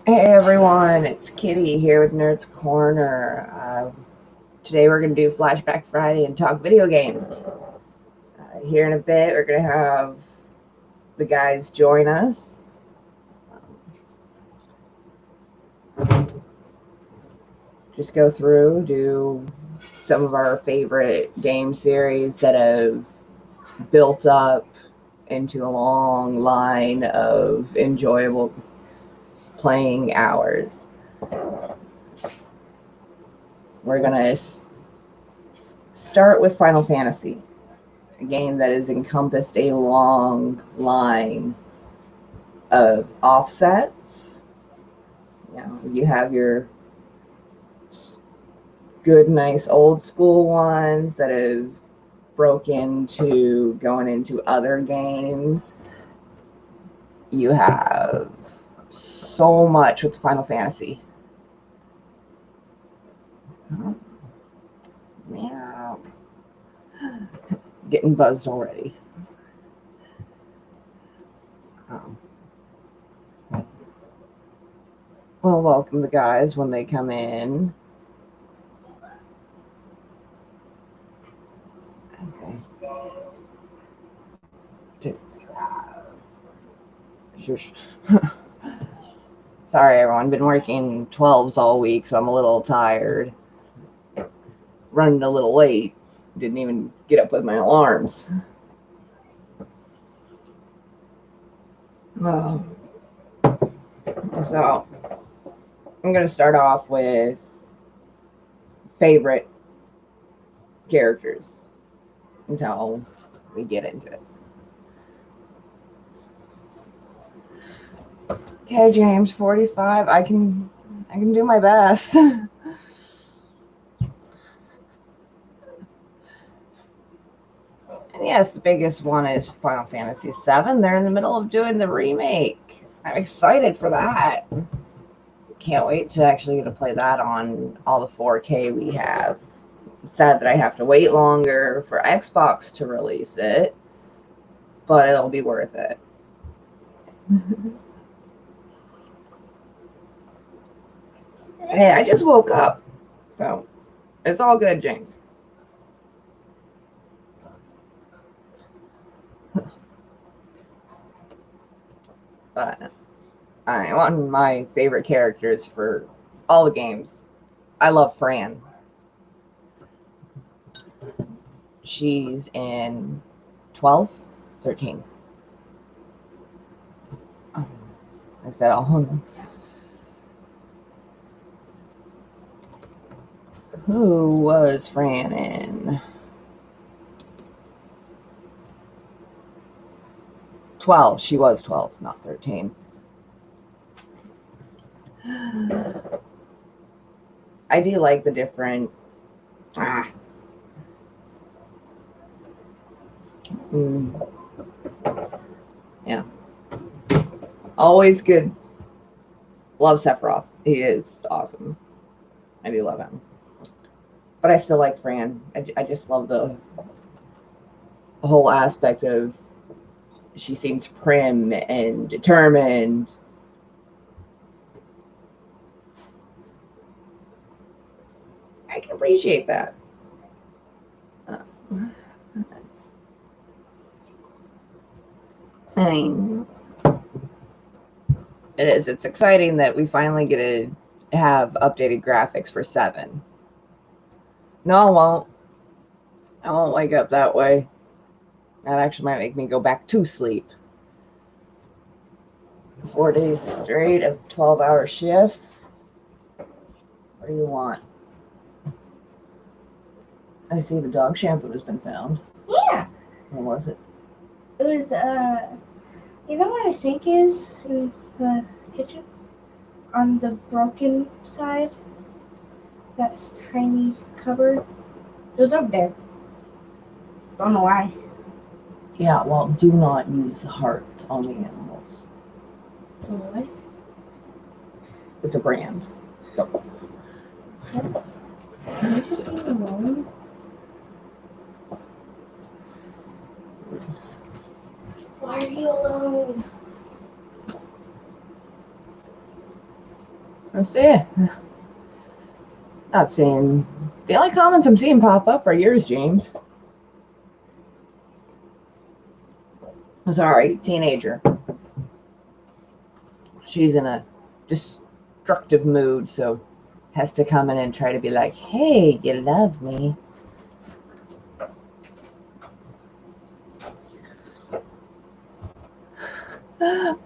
Hey everyone, it's Kitty here with Nerd's Corner. Today we're going to do Flashback Friday and talk video games. Here in a bit, we're going to have the guys join us. Just go through, do some of our favorite game series that have built up into a long line of enjoyable playing hours. We're going to start with Final Fantasy, a game that has encompassed a long line of offsets. You have your good, nice old school ones that have broke into going into other games. You have so much with Final Fantasy. Meow. Getting buzzed already. Um, well, welcome the guys when they come in. Okay. Shush. Sorry, everyone. Been working 12s all week, so I'm a little tired. Running a little late. Didn't even get up with my alarms. Oh. So, I'm going to start off with favorite characters until we get into it. Okay, James, 45. I can do my best. And yes, the biggest one is Final Fantasy VII. They're in the middle of doing the remake. I'm excited for that. Can't wait to actually get to play that on all the 4K we have. Sad that I have to wait longer for Xbox to release it, but it'll be worth it. Hey, I just woke up, so it's all good, James. But one of my favorite characters for all the games. I love Fran. She's in 12, 13. Oh, I said all. Who was Fran in? 12. She was 12, not 13. I do like the different. Yeah. Always good. Love Sephiroth. He is awesome. I do love him. But I still like Fran. I just love the whole aspect of she seems prim and determined. I can appreciate that. I mean, it is. It's exciting that we finally get to have updated graphics for 7. No, I won't. I won't wake up that way. That actually might make me go back to sleep. 4 days straight of 12-hour shifts. What do you want? I see the dog shampoo has been found. Yeah. What was it? It was, you know where the sink is in the kitchen? On the broken side? That tiny cupboard? It was up there. Don't know why. Yeah, well, do not use hearts on the animals. So what? It's a brand. Go. Can you just leave me alone? Why are you alone? Let's see. Not seeing. The only comments I'm seeing pop up are yours, James. Sorry, teenager. She's in a destructive mood, so has to come in and try to be like, hey, you love me.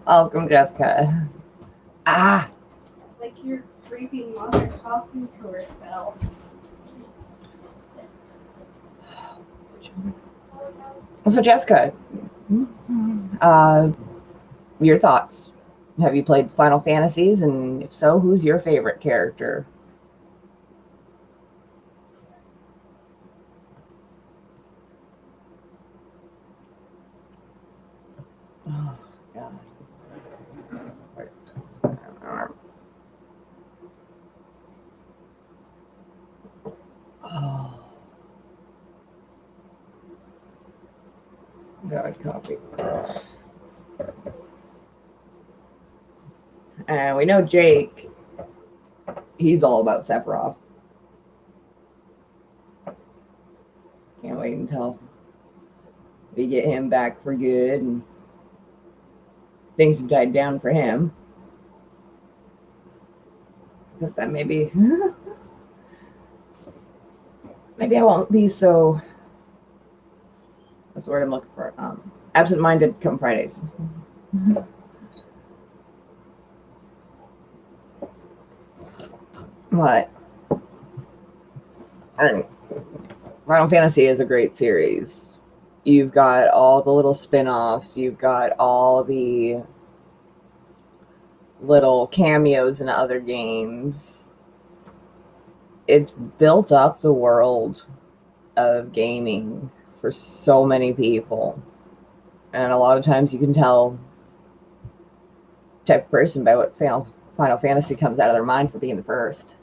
Welcome, Jessica. Ah. Like your creepy mother talking to herself. So, Jessica, your thoughts. Have you played Final Fantasies? And if so, who's your favorite character? Oh, God. Oh. God, coffee. And we know Jake, he's all about Sephiroth. Can't wait until we get him back for good and things have died down for him. Because that maybe maybe I won't be so, what's the word I'm looking for? Absent-minded come Fridays. But and Final Fantasy is a great series. You've got all the little spin-offs, you've got all the little cameos in other games. It's built up the world of gaming for so many people. And a lot of times you can tell type of person by what Final Fantasy comes out of their mind for being the first.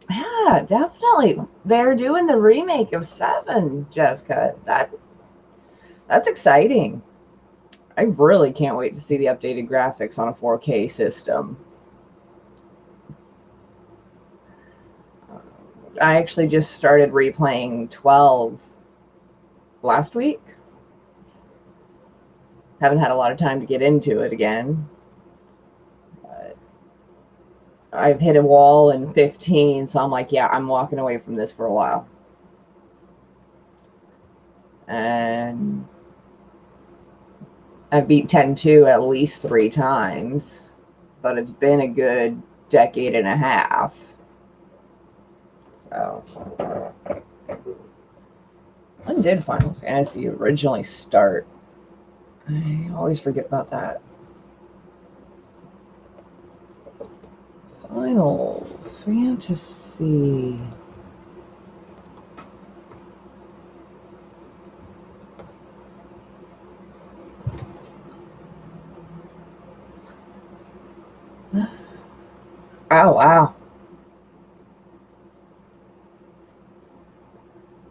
Yeah, definitely. They're doing the remake of 7, Jessica. That's exciting. I really can't wait to see the updated graphics on a 4K system. I actually just started replaying 12 last week. Haven't had a lot of time to get into it again. But I've hit a wall in 15, so I'm like, yeah, I'm walking away from this for a while. And I've beat 10-2 at least 3 times, but it's been a good decade and a half. So, when did Final Fantasy originally start? I always forget about that. Final Fantasy. Oh, wow.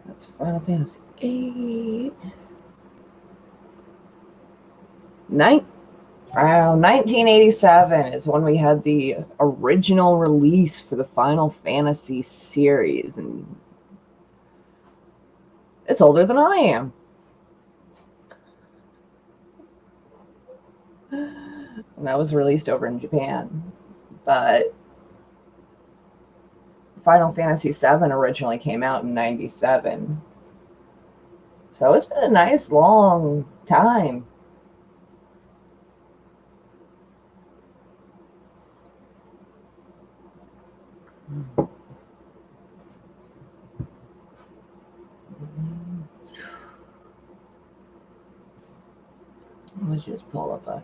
That's Final Fantasy 8. Wow, 1987 is when we had the original release for the Final Fantasy series, and it's older than I am. And that was released over in Japan. But Final Fantasy VII originally came out in 97. So it's been a nice long time. Let's just pull up a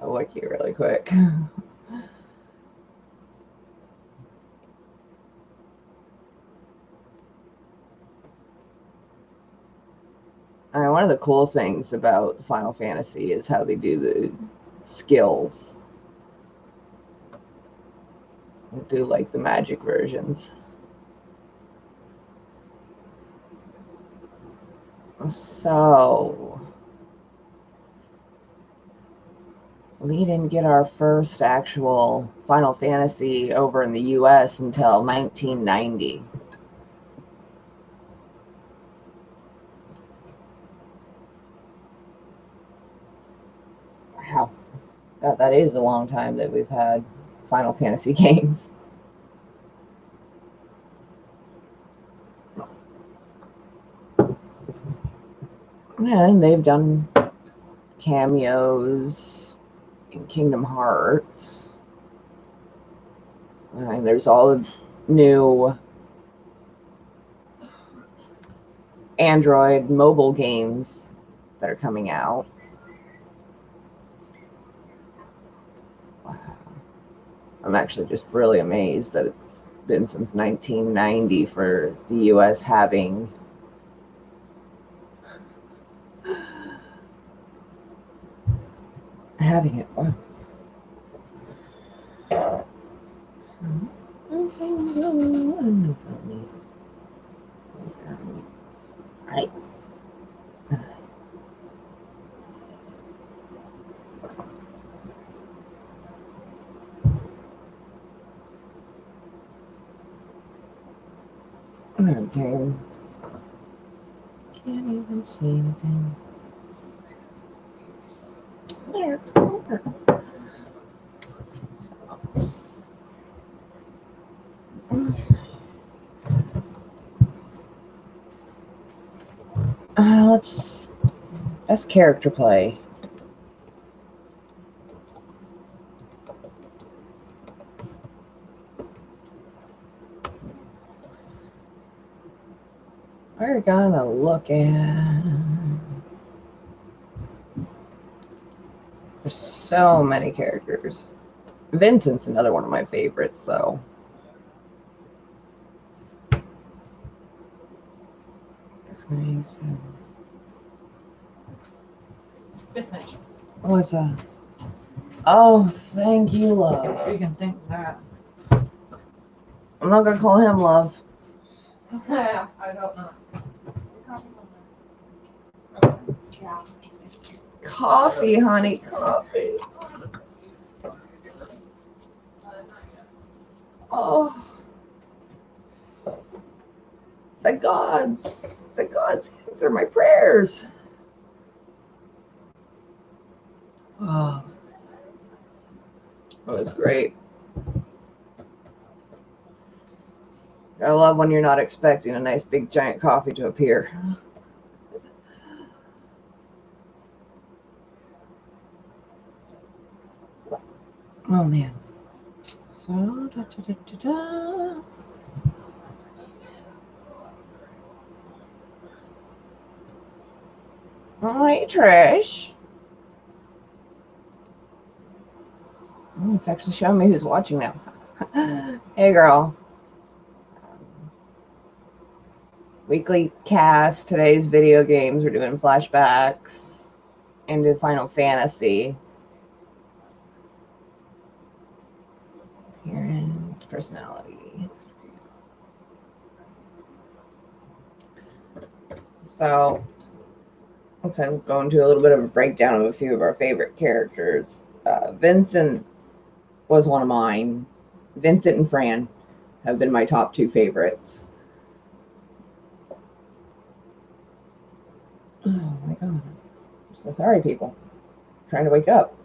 wiki really quick. One of the cool things about Final Fantasy is how they do the skills. They do like the magic versions. So we didn't get our first actual Final Fantasy over in the US until 1990. Wow. That is a long time that we've had Final Fantasy games. Yeah, and they've done cameos in Kingdom Hearts. And there's all the new Android mobile games that are coming out. Wow. I'm actually just really amazed that it's been since 1990 for the US having it. Wow. Right. Okay. Can't even see anything. There, it's over. That's character play. We're gonna look at. There's so many characters. Vincent's another one of my favorites, though. What's that? Oh, thank you, love. You can think that. I'm not gonna call him love. I don't know. Yeah. Coffee, honey, coffee. Oh, the gods answer my prayers. Oh, that was great. I love when you're not expecting a nice big giant coffee to appear. Oh man. So da. Oh, hey Trish. Oh, it's actually showing me who's watching now. Hey girl. Weekly cast. Today's video games. We're doing flashbacks into Final Fantasy. Appearance, personality, history. So, okay, we'll go into a little bit of a breakdown of a few of our favorite characters. Vincent was one of mine. Vincent and Fran have been my top two favorites. Oh my god. I'm so sorry, people. I'm trying to wake up.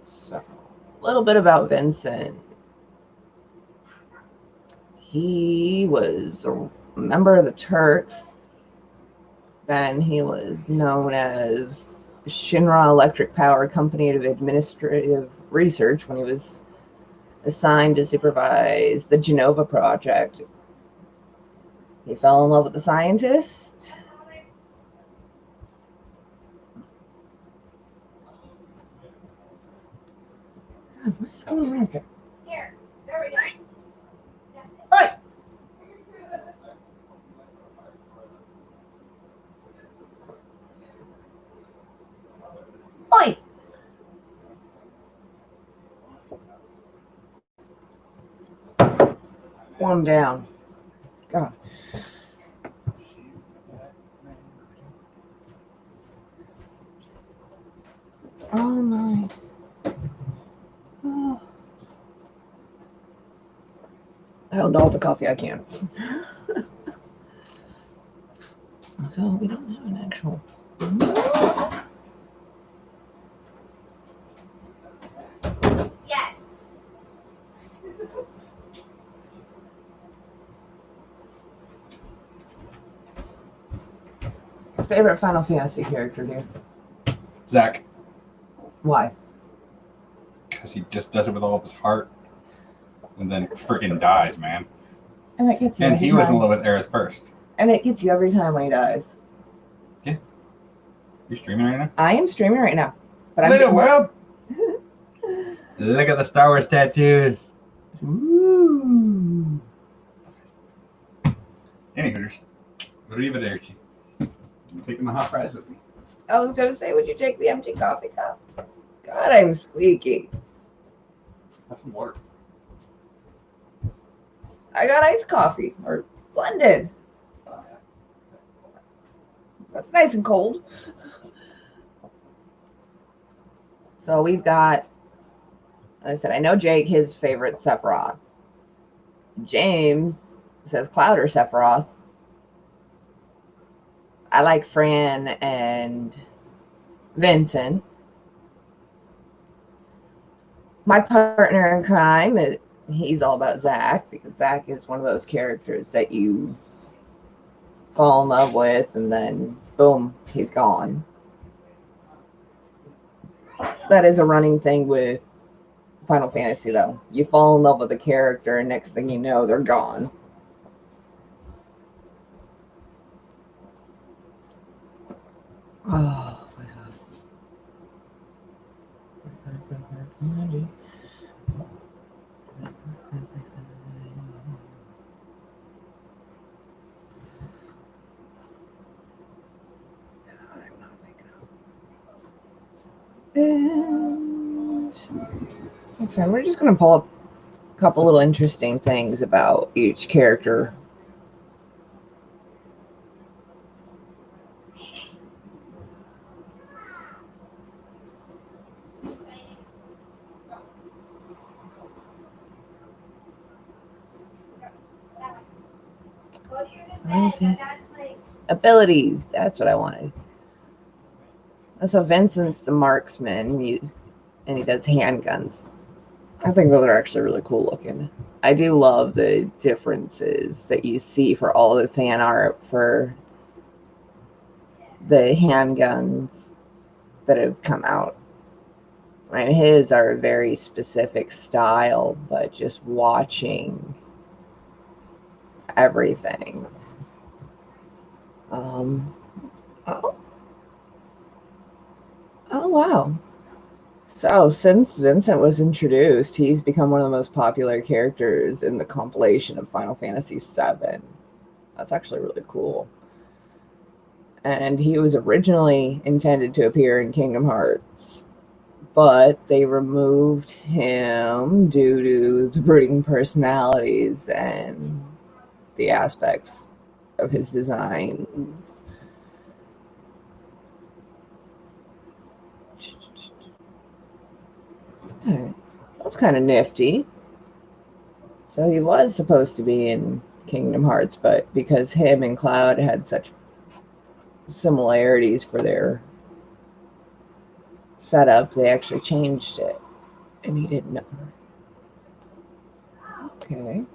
So, a little bit about Vincent. He was a member of the Turks. Then he was known as Shinra Electric Power Company of Administrative Research when he was assigned to supervise the Genova project. He fell in love with the scientist. God, what's going on here? Here, there we go. Oi! Oi! One down. God. downed all the coffee I can. So we don't have an actual. Yes. Favorite Final Fantasy character, dude? Zach, Why? because he just does it with all of his heart, and then freaking dies, man. And it gets you And every he was in time. love with Aerith first. And it gets you every time when he dies. You streaming right now? I am streaming right now, but Hello, I'm. world! Look at the Star Wars tattoos. Ooh. Anywho's, arrivederci. I'm taking the hot fries with me. I was gonna say, would you take the empty coffee cup? God, I'm squeaky. Have some water. I got iced coffee or blended. That's nice and cold. So we've got, like I said, I know Jake, his favorite Sephiroth. James says Cloud or Sephiroth. I like Fran and Vincent. My partner in crime, he's all about Zach, because Zach is one of those characters that you fall in love with and then boom, he's gone. That is a running thing with Final Fantasy, though. You fall in love with a character, and next thing you know, they're gone. Oh my god. And okay, we're just gonna pull up a couple little interesting things about each character. Go to your bed. That place. Abilities, that's what I wanted. So Vincent's the marksman, and he does handguns. I think those are actually really cool looking. I do love the differences that you see for all the fan art for the handguns that have come out. I mean, his are a very specific style, but just watching everything. Oh, oh wow. So, since Vincent was introduced, he's become one of the most popular characters in the compilation of Final Fantasy VII. That's actually really cool. And he was originally intended to appear in Kingdom Hearts, but they removed him due to the brooding personalities and the aspects of his designs. Okay. That's kind of nifty. So he was supposed to be in Kingdom Hearts, but because him and Cloud had such similarities for their setup, they actually changed it. And he didn't know. Okay.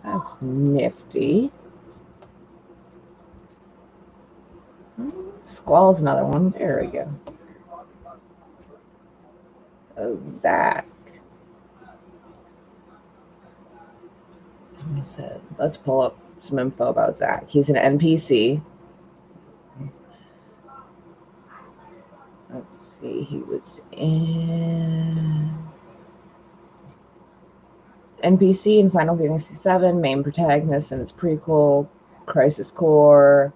That's nifty. Squall's another one. There we go. Zach. Let's pull up some info about Zach. He's an NPC. Let's see. He was in NPC in Final Fantasy VII, main protagonist in its prequel, Crisis Core,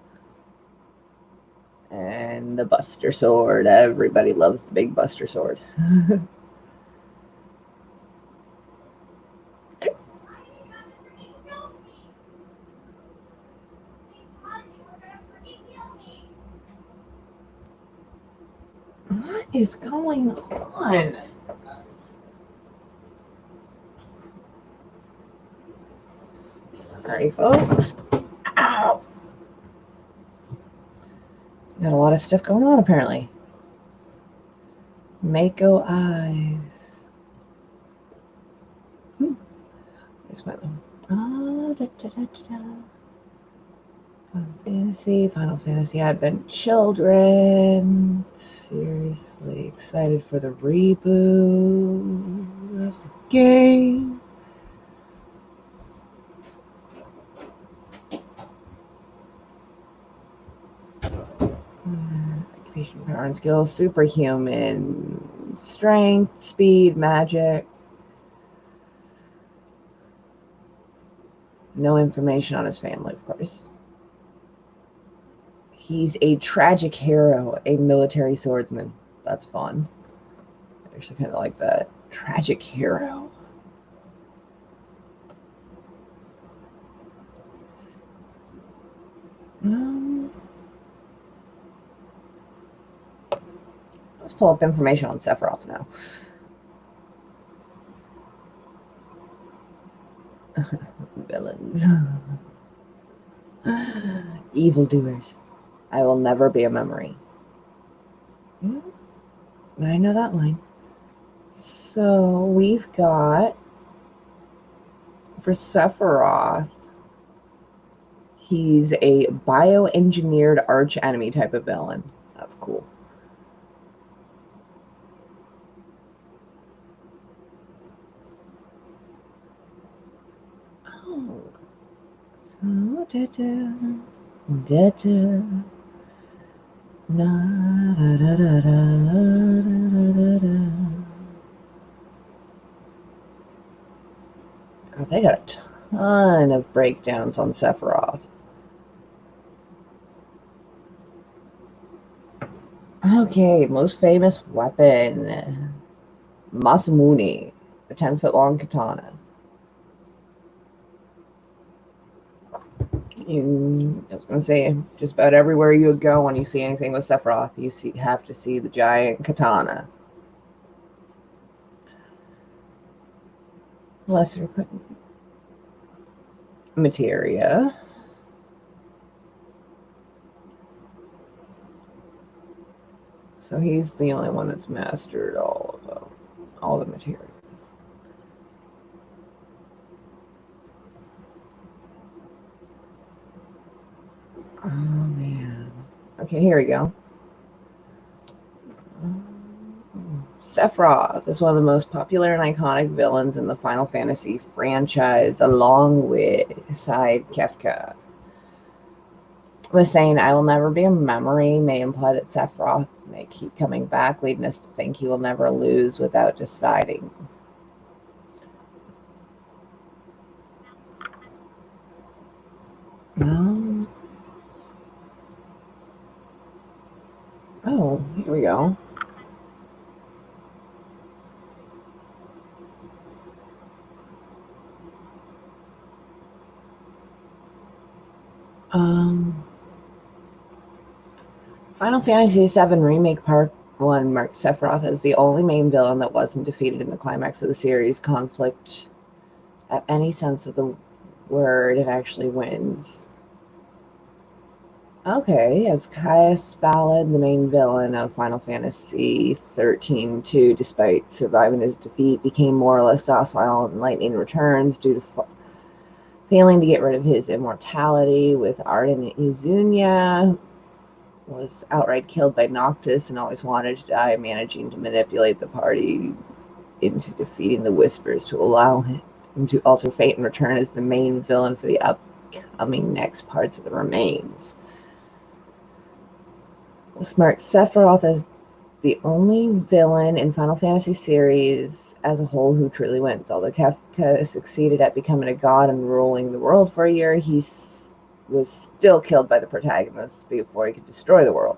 and the Buster Sword. Everybody loves the big Buster Sword. What is going on? Sorry, folks. Ow. Got a lot of stuff going on, apparently. Mako eyes. There's my little. Final Fantasy Advent Children. Seriously excited for the reboot of the game. Occupation, power, and skill, superhuman, strength, speed, magic. No information on his family, of course. He's a tragic hero, a military swordsman. That's fun. I actually kind of like that. Tragic hero. Let's pull up information on Sephiroth now. Villains. Evildoers. I will never be a memory. I know that line. So we've got, for Sephiroth, he's a bioengineered arch enemy type of villain. That's cool. Oh. So, Oh, they got a ton of breakdowns on Sephiroth. Okay, most famous weapon. Masamune, the 10-foot long katana. I was going to say, just about everywhere you would go when you see anything with Sephiroth, you have to see the giant katana. Lesser equipment. Materia. So he's the only one that's mastered all of them, all the materials. Oh man. Okay, here we go. Sephiroth is one of the most popular and iconic villains in the Final Fantasy franchise, along with Kefka. The saying, "I will never be a memory," may imply that Sephiroth may keep coming back, leading us to think he will never lose without deciding. Oh, here we go. Final Fantasy VII Remake Part 1 marks Sephiroth as the only main villain that wasn't defeated in the climax of the series conflict at any sense of the word. It actually wins. Okay, as Caius Ballad, the main villain of Final Fantasy XIII-2, despite surviving his defeat, became more or less docile in Lightning Returns due to failing to get rid of his immortality, with Arden Izunya was outright killed by Noctis and always wanted to die, managing to manipulate the party into defeating the Whispers to allow him to alter fate and return as the main villain for the upcoming next parts of the Remains. This marks Sephiroth as the only villain in Final Fantasy series as a whole who truly wins. Although Kefka succeeded at becoming a god and ruling the world for a year, he was still killed by the protagonist before he could destroy the world.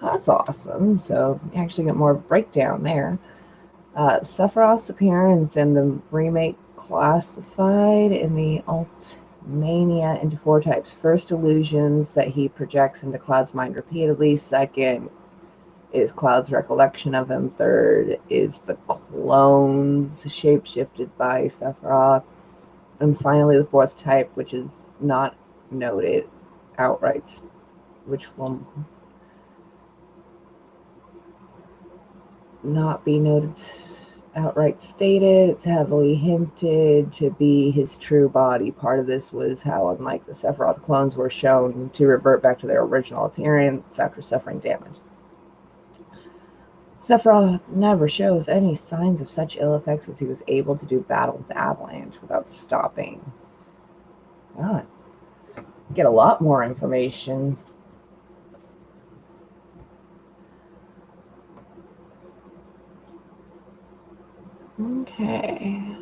That's awesome. So you actually get more breakdown there. Sephiroth's appearance in the remake classified in the Mania into 4 types. First, illusions that he projects into Cloud's mind repeatedly. Second, is Cloud's recollection of him. Third is the clones shapeshifted by Sephiroth. And finally, the fourth type, which is not noted outright, which will not be noted outright stated. It's heavily hinted to be his true body. Part of this was how, unlike the Sephiroth clones, were shown to revert back to their original appearance after suffering damage. Sephiroth never shows any signs of such ill effects as he was able to do battle with the Avalanche without stopping. God, get a lot more information. Okay.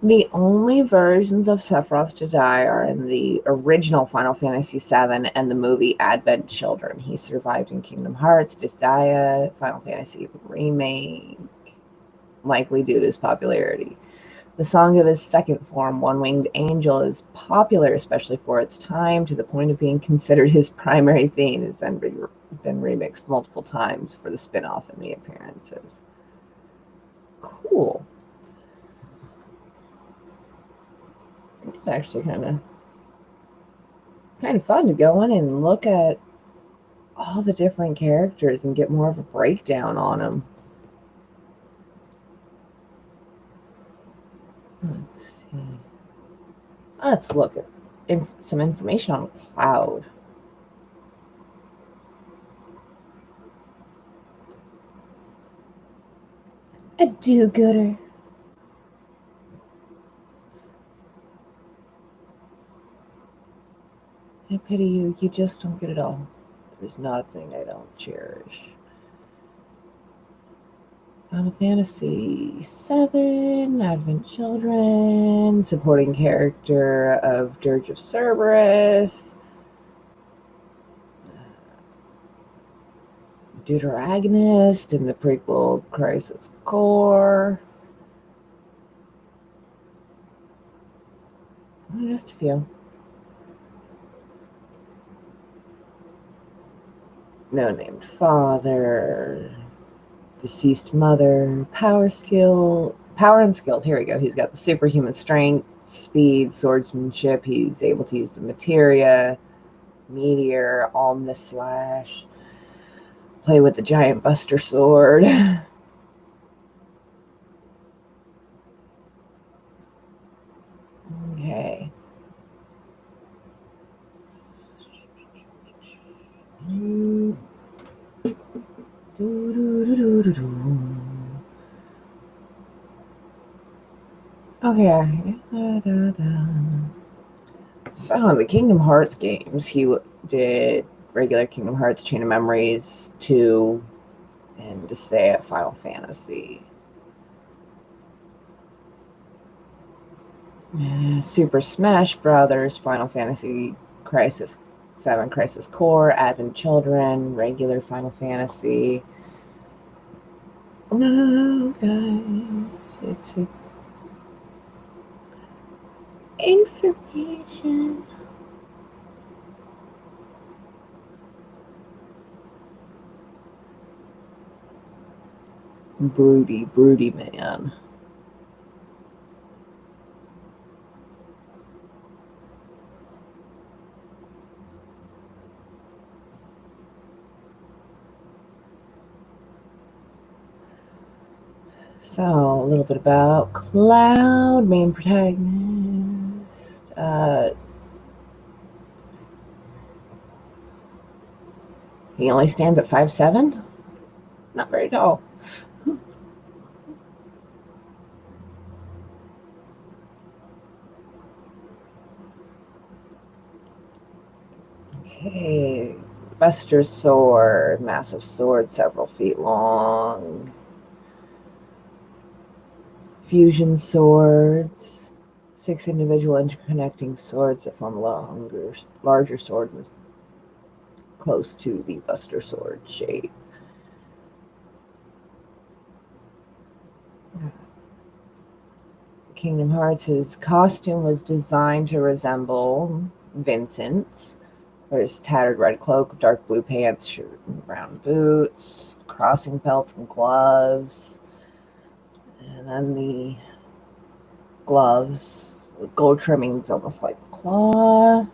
The only versions of Sephiroth to die are in the original Final Fantasy VII and the movie Advent Children. He survived in Kingdom Hearts, Disgaea, Final Fantasy Remake, likely due to his popularity. The song of his second form, One Winged Angel, is popular, especially for its time, to the point of being considered his primary theme. It's then been remixed multiple times for the spin-off and the appearances. Cool. It's actually kind of fun to go in and look at all the different characters and get more of a breakdown on them. Let's see. Let's look at some information on Cloud. A do-gooder. I pity you. You just don't get it all. There's not a thing I don't cherish. Final Fantasy VII, Advent Children, supporting character of Dirge of Cerberus, Deuteragonist in the prequel Crisis Core. Just a few. No named father, deceased mother, power and skills. Here we go. He's got the superhuman strength, speed, swordsmanship. He's able to use the materia, meteor, omnislash, play with the giant buster sword. Okay. Okay. So, the Kingdom Hearts games, he did regular Kingdom Hearts, Chain of Memories 2, and to stay at Final Fantasy. Super Smash Brothers, Final Fantasy Crisis 7, Crisis Core, Advent Children, regular Final Fantasy. No, guys, it's information. Broody man. So, a little bit about Cloud, main protagonist. He only stands at 5'7". Not very tall. Okay, Buster Sword, massive sword, several feet long. Fusion swords, 6 individual interconnecting swords that form a larger sword. close to the Buster Sword shape. Kingdom Hearts, his costume was designed to resemble Vincent's. There's tattered red cloak, dark blue pants, shirt and brown boots, crossing belts and gloves. And then the gloves with gold trimmings almost like the claw.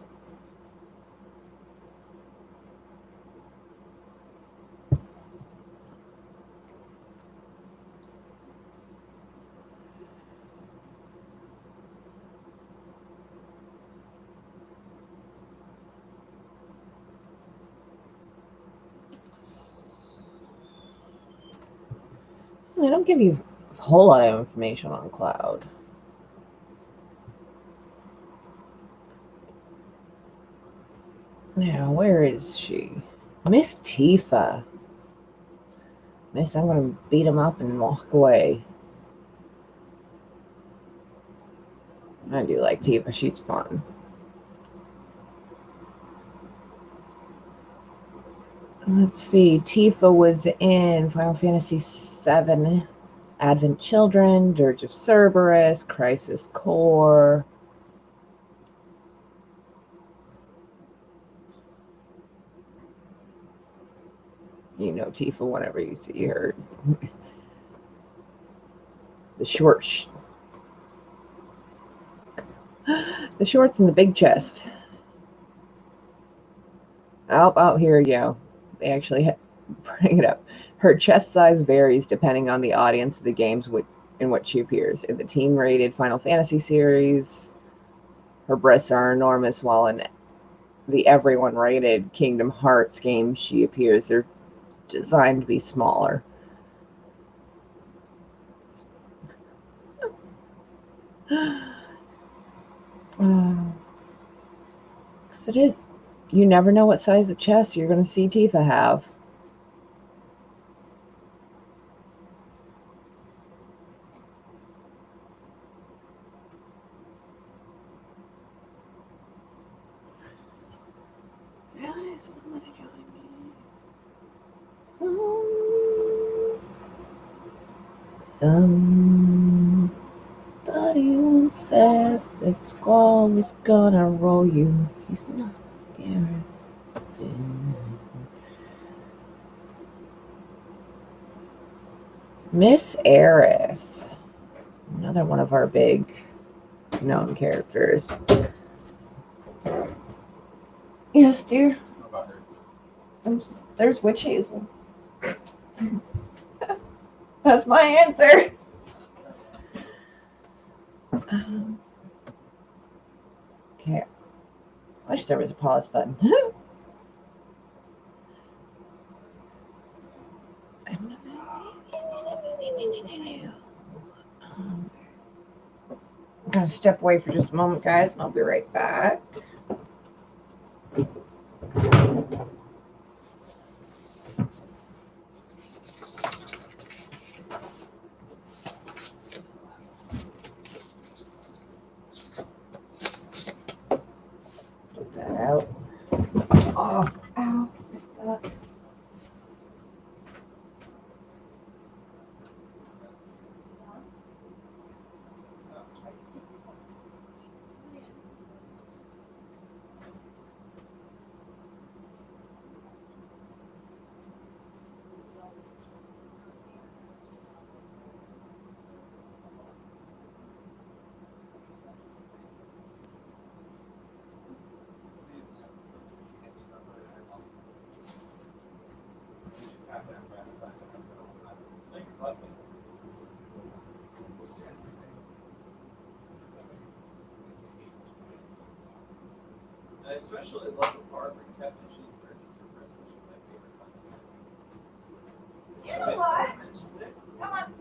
They don't give you a whole lot of information on Cloud. Now, where is she? Miss Tifa. Miss, I'm going to beat him up and walk away. I do like Tifa. She's fun. Let's see. Tifa was in Final Fantasy VII, Advent Children, Dirge of Cerberus, Crisis Core. You know Tifa whenever you see her. The shorts and the big chest. Oh, here we go. They actually bring it up. Her chest size varies depending on the audience of the games in which she appears. In the teen-rated Final Fantasy series, her breasts are enormous, while in the everyone-rated Kingdom Hearts games she appears, they're designed to be smaller. Because it is. You never know what size of chest you're going to see Tifa have. Guys, somebody join me. Somebody once said that Squall was gonna roll you. He's not Garrett. Miss Eris. Another one of our big known characters. Yes, dear. How about hers? There's Witch Hazel. That's my answer. Okay. I wish there was a pause button. I'm going to step away for just a moment, guys, and I'll be right back. Put that out. Oh, ow, missed that. I especially love the part where Kevin and she purchased her first edition of my favorite Final Fantasy. You know what? Come on.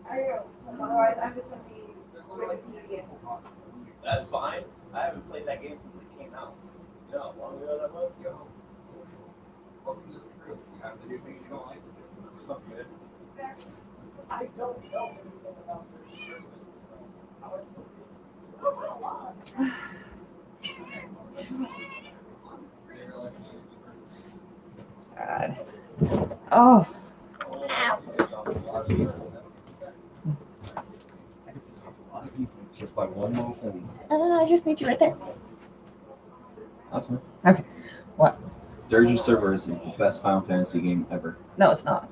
I go. Otherwise, I'm just going to be Wikipedia. That's fine. I haven't played that game since it came out. You know how long ago that was? Yo. Welcome to the crew. You have to do things you don't like to do. Look good. I don't know anything about this. Oh, I could piss off a lot of people. I could piss off a lot of people just by one little sentence. I don't know. I just need you right there. That's fine. Okay. What? Dirge of Cerberus is the best Final Fantasy game ever. No, it's not.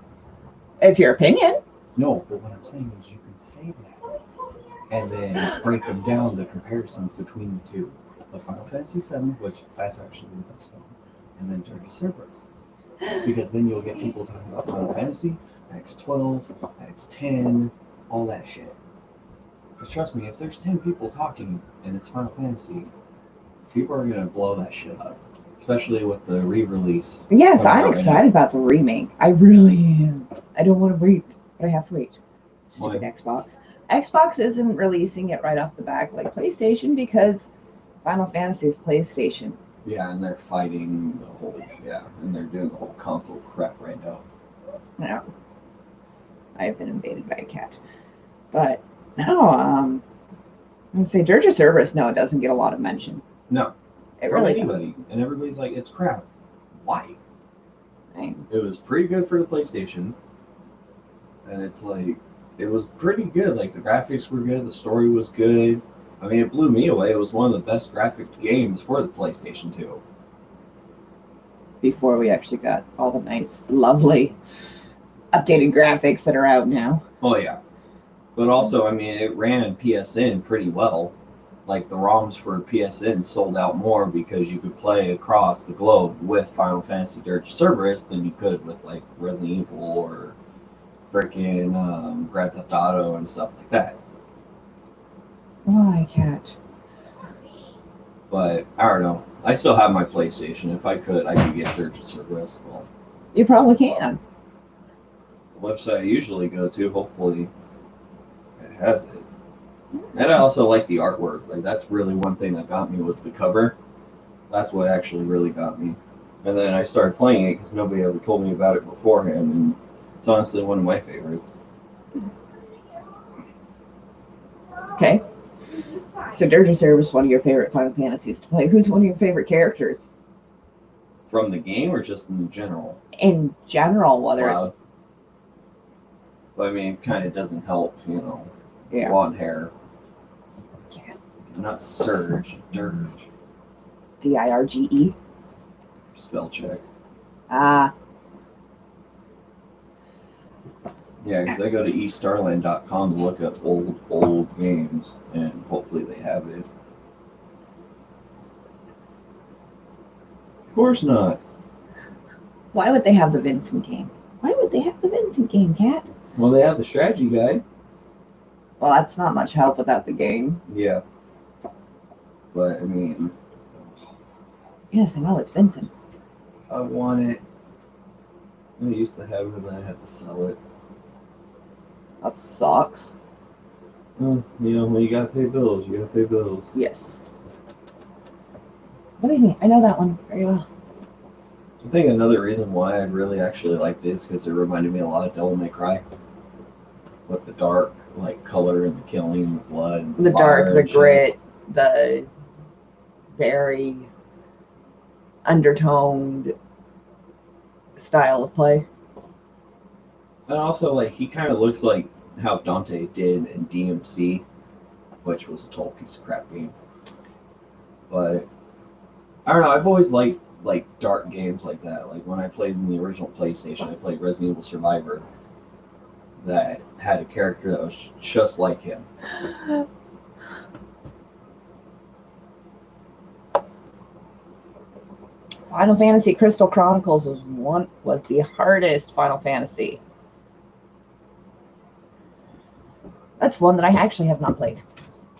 It's your opinion. No, but what I'm saying is you can say that and then break them down, the comparisons between the two. But Final Fantasy VII, which that's actually the best one, and then Dirge of Cerberus. Because then you'll get people talking about Final Fantasy, X12, X10, all that shit. Because trust me, if there's 10 people talking and it's Final Fantasy, people are going to blow that shit up. Especially with the re-release. Yes, coming I'm out right excited about the remake. I really am. I don't want to wait, but I have to wait. Stupid Why? Xbox. Xbox isn't releasing it right off the back like PlayStation because Final Fantasy is PlayStation. Yeah, and they're fighting the whole, and they're doing the whole console crap right now. No. I've been invaded by a cat. But no, I'm gonna say Dirge of Cerberus, no, it doesn't get a lot of mention. No. It From really doesn't. anybody. And everybody's like, it's crap. Why? I mean, It was pretty good for the PlayStation. And it's like, it was pretty good. Like, the graphics were good, the story was good. I mean, it blew me away. It was one of the best graphic games for the PlayStation 2. before we actually got all the nice, lovely, updated graphics that are out now. Oh, yeah. But also, I mean, it ran PSN pretty well. Like, the ROMs for PSN sold out more because you could play across the globe with Final Fantasy Dirge of Cerberus than you could with, like, Resident Evil or freaking Grand Theft Auto and stuff like that. Why, cat? But, I don't know. I still have my PlayStation. If I could get Dirge of Cerberus. Well, You probably can. the website I usually go to, hopefully, it has it. And I also like the artwork. Like, that's really one thing that got me was the cover. That's what actually really got me. And then I started playing it because nobody ever told me about it beforehand, and it's honestly one of my favorites. Okay. So Dirge of Cerberus is one of your favorite Final Fantasies to play. Who's one of your favorite characters? From the game or just in general? In general, whether Cloud. But I mean, it kind of doesn't help, you know. it's... Yeah. Blonde hair. Yeah. Not Surge, Dirge. Dirge. Spell check. Ah. Yeah, because I go to estarland.com to look up old games, and hopefully they have it. Of course not. Why would they have the Vincent game? Why would they have the Vincent game, cat? Well, they have the strategy guide. Well, that's not much help without the game. Yeah. But, I mean, Yes, I know, it's Vincent. I want it. I used to have it, and then I had to sell it. That sucks. You know, when you gotta pay bills, you gotta pay bills. Yes. Believe me, I know that one very well. I think another reason why I really actually liked it is because it reminded me a lot of Devil May Cry. With the dark, like, color and the killing, the blood, and The fire dark, the and shit. grit, the very undertoned style of play. And also, like, he kind of looks like how Dante did in DMC, which was a total piece of crap game. But I don't know. I've always liked like dark games like that. Like when I played in the original PlayStation, I played Resident Evil Survivor, that had a character that was just like him. Final Fantasy Crystal Chronicles was the hardest Final Fantasy. That's one that I actually have not played.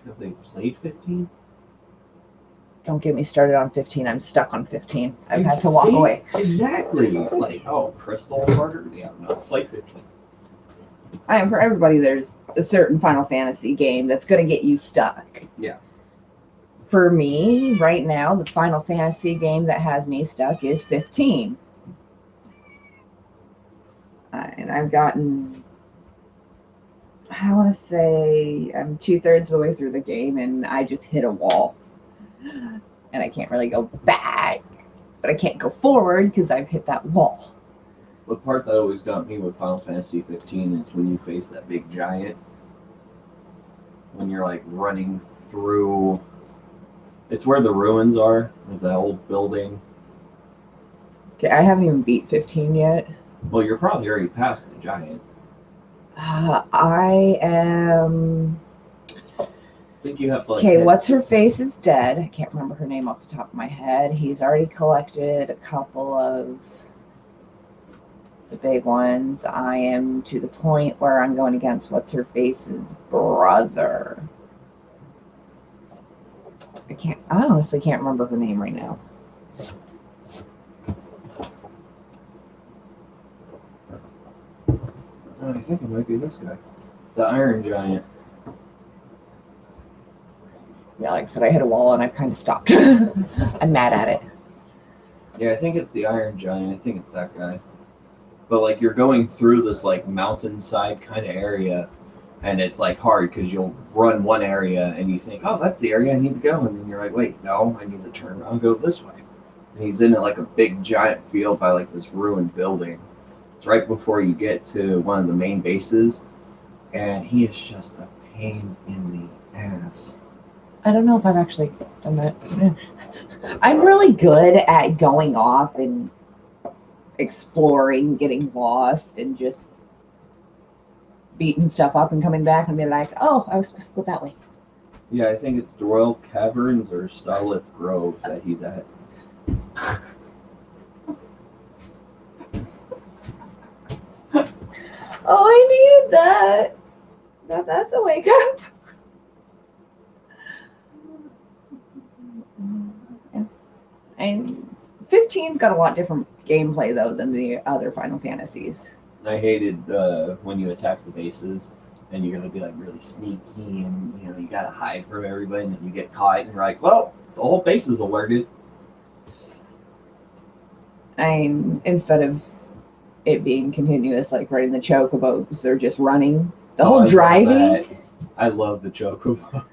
Have they played 15? Don't get me started on 15. I'm stuck on 15. I've had to walk See? away. Exactly. Like, oh, Crystal harder? Yeah, no, play 15. I mean, for everybody, there's a certain Final Fantasy game that's going to get you stuck. Yeah. For me, right now, the Final Fantasy game that has me stuck is 15. And I've gotten, I want to say, I'm 2/3 of the way through the game, and I just hit a wall. And I can't really go back, but I can't go forward because I've hit that wall. The part that always got me with Final Fantasy 15 is when you face that big giant. When you're like running through. It's where the ruins are of that old building. Okay, I haven't even beat 15 yet. Well, you're probably already past the giant. I am. I think you have to like. Okay, hit- what's her face is dead. I can't remember her name off the top of my head. He's already collected a couple of the big ones. I am to the point where I'm going against what's her face's brother. I honestly can't remember her name right now. Oh, I think it might be this guy. The Iron Giant. Yeah, like I said, I hit a wall and I've kind of stopped. I'm mad at it. Yeah, I think it's the Iron Giant. I think it's that guy. But like you're going through this like mountainside kind of area, and it's like hard because you'll run one area and you think, oh, that's the area I need to go, and then you're like, wait, no, I need to turn around and go this way. And he's in like a big giant field by like this ruined building. It's right before you get to one of the main bases, and he is just a pain in the ass. I don't know if I've actually done that. I'm really good at going off and exploring, getting lost, and just beating stuff up and coming back and be like, oh, I was supposed to go that way. Yeah, I think it's the Royal Caverns or Starlith Grove that he's at. Oh, I needed that. That's a wake up. And 15's got a lot different gameplay though than the other Final Fantasies. I hated when you attack the bases and you're gonna be like really sneaky and you gotta hide from everybody and then you get caught and you're like, well, the whole base is alerted. Instead of it being continuous, like riding the chocobos, they're just running. The I whole love driving. that. I love the chocobos.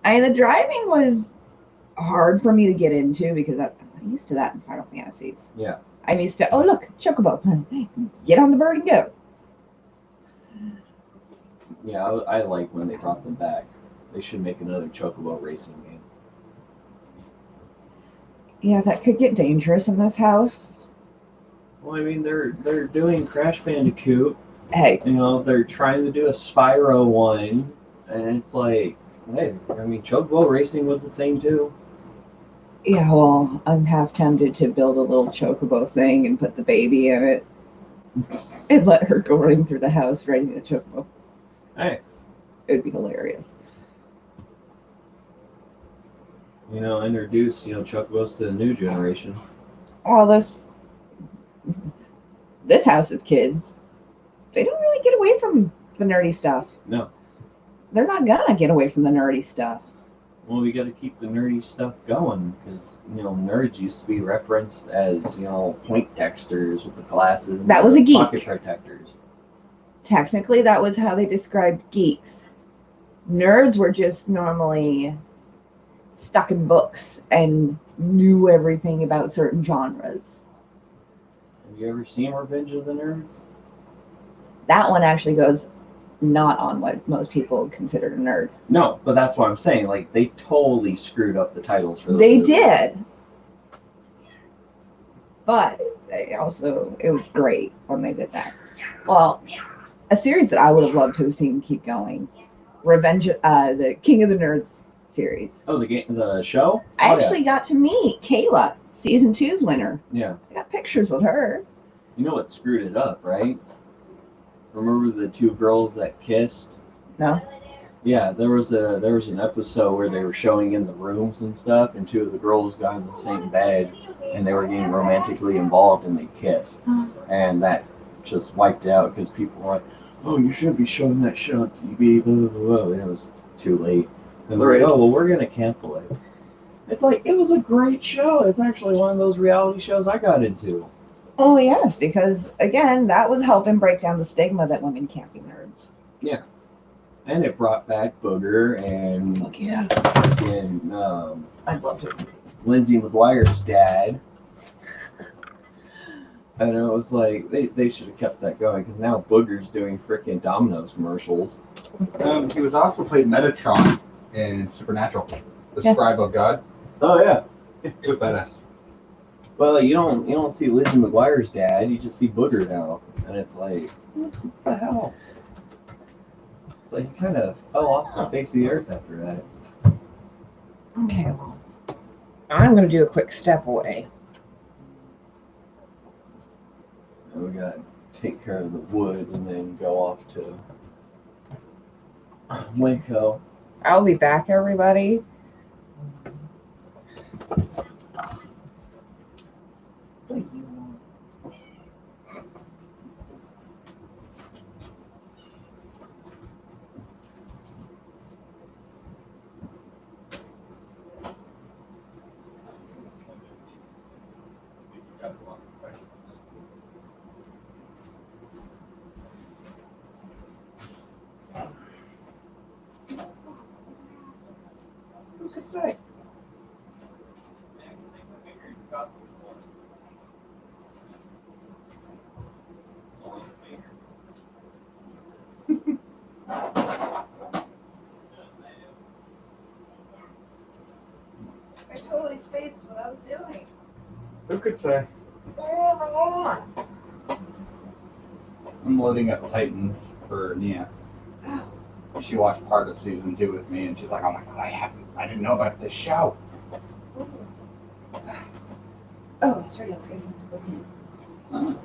The driving was hard for me to get into because I'm used to that in Final Fantasies. Yeah. I'm used to, oh look, chocobo, get on the bird and go. Yeah, I like when they brought them back. They should make another chocobo racing game. Yeah, that could get dangerous in this house. Well, I mean, they're doing Crash Bandicoot. Hey, They're trying to do a Spyro one, and it's like, hey, I mean, chocobo racing was the thing too. yeah, well, I'm half tempted to build a little chocobo thing and put the baby in it and let her go running through the house riding a chocobo. Hey, It would be hilarious. Introduce chocobos to the new generation. Well, this house's kids, they don't really get away from the nerdy stuff. No. They're not gonna get away from the nerdy stuff. Well, we got to keep the nerdy stuff going because nerds used to be referenced as point texters with the glasses. That and was the a geek. Pocket protectors. Technically, that was how they described geeks. Nerds were just normally stuck in books and knew everything about certain genres. Have you ever seen Revenge of the Nerds? That one actually goes not on what most people considered a nerd. No, but that's what I'm saying. Like, they totally screwed up the titles for those They movies. did. But it was great when they did that. Well, a series that I would have loved to have seen keep going. The King of the Nerds series. Oh, the show? I actually got to meet Kayla, season 2's winner. Yeah. I got pictures with her. You know what screwed it up, right? Remember the two girls that kissed? No? Yeah, there was an episode where they were showing in the rooms and stuff, and two of the girls got in the same bed, and they were getting romantically involved, and they kissed, and that just wiped out because people were like, "Oh, you shouldn't be showing that show on TV," blah, blah, blah, and it was too late. And they're like, "Oh, well, we're gonna cancel it." It's like it was a great show. It's actually one of those reality shows I got into. Oh, yes, because, again, that was helping break down the stigma that women can't be nerds. Yeah. And it brought back Booger and Fuck yeah. and I'd love to. Lindsay McGuire's dad. And it was like they should have kept that going because now Booger's doing freaking Domino's commercials. He was also played Metatron in Supernatural, the Yeah. Scribe of God. Oh yeah. It was badass. Well, you don't see Lizzie McGuire's dad. You just see Booger now, and it's like, what the hell? It's like he kind of fell off the face of the earth after that. Okay, well, I'm gonna do a quick step away. And we got to take care of the wood and then go off to Waco. I'll be back, everybody. What do you want? Who could say? I totally spaced what I was doing. Who could say? Oh, I'm loading up Titans for Nia. She watched part of season 2 with me, and she's like, "Oh my god, I didn't know about this show." Oh, that's right. I was getting Oh.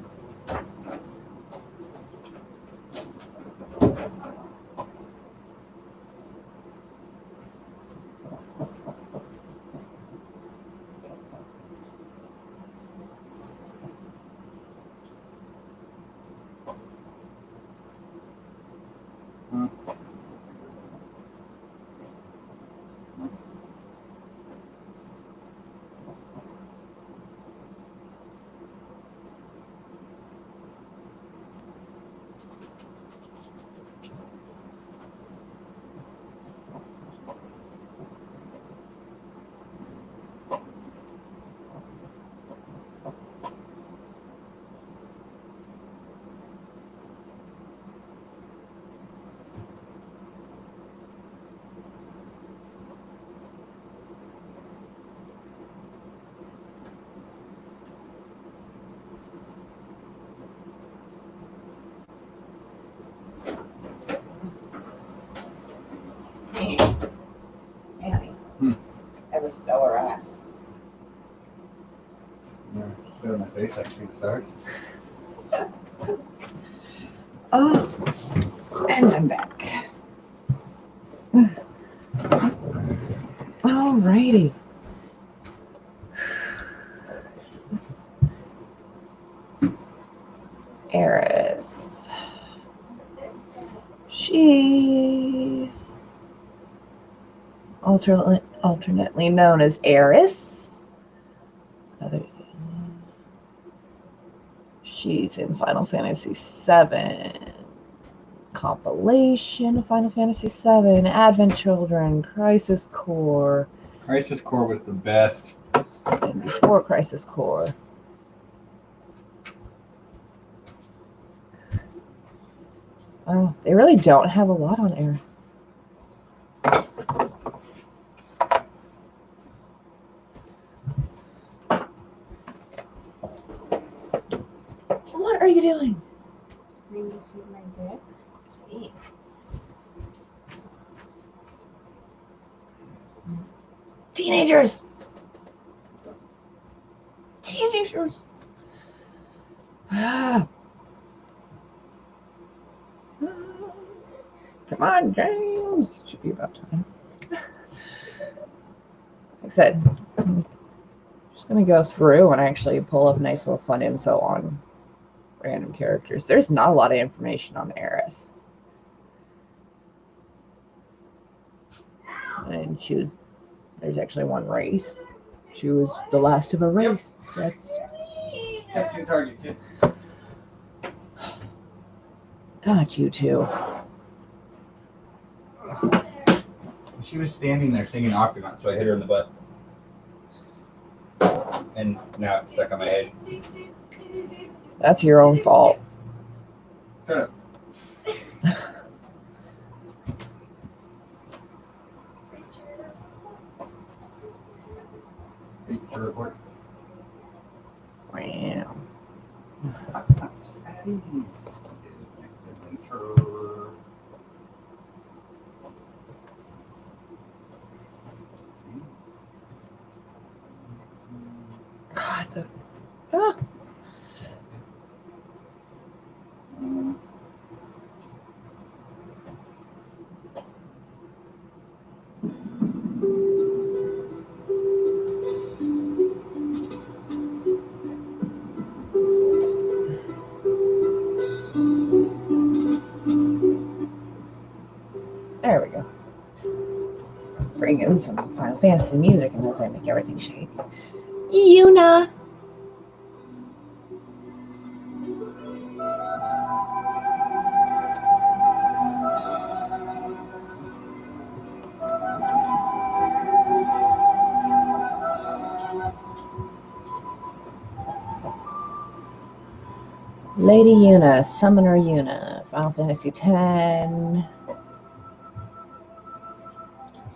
Annie. Hmm. Have a stellar ass. Yeah, spit on my face, I see the stars. Oh, and I'm back. Alrighty. Eris. She alternately known as Eris. She's in Final Fantasy VII compilation, Final Fantasy VII, Advent Children, Crisis Core, Crisis Core was the best. and before Crisis Core. Oh, they really don't have a lot on air. What are you doing? Maybe you see my dick. Teenagers! Teenagers! Come on, James. Should be about time. Like I said, I'm just going to go through and actually pull up nice little fun info on random characters. There's not a lot of information on Eris. And there's actually one race. She was the last of a race. That's Tempting target, kid. got you too. She was standing there singing Octagon, so I hit her in the butt. And now it's stuck on my head. That's your own fault. Shut up. Feature report. Wow. Adventure. God, ah. There we go. Bring in some Final Fantasy music and as I make everything shake. Yuna! Lady Yuna, Summoner Yuna, Final Fantasy X.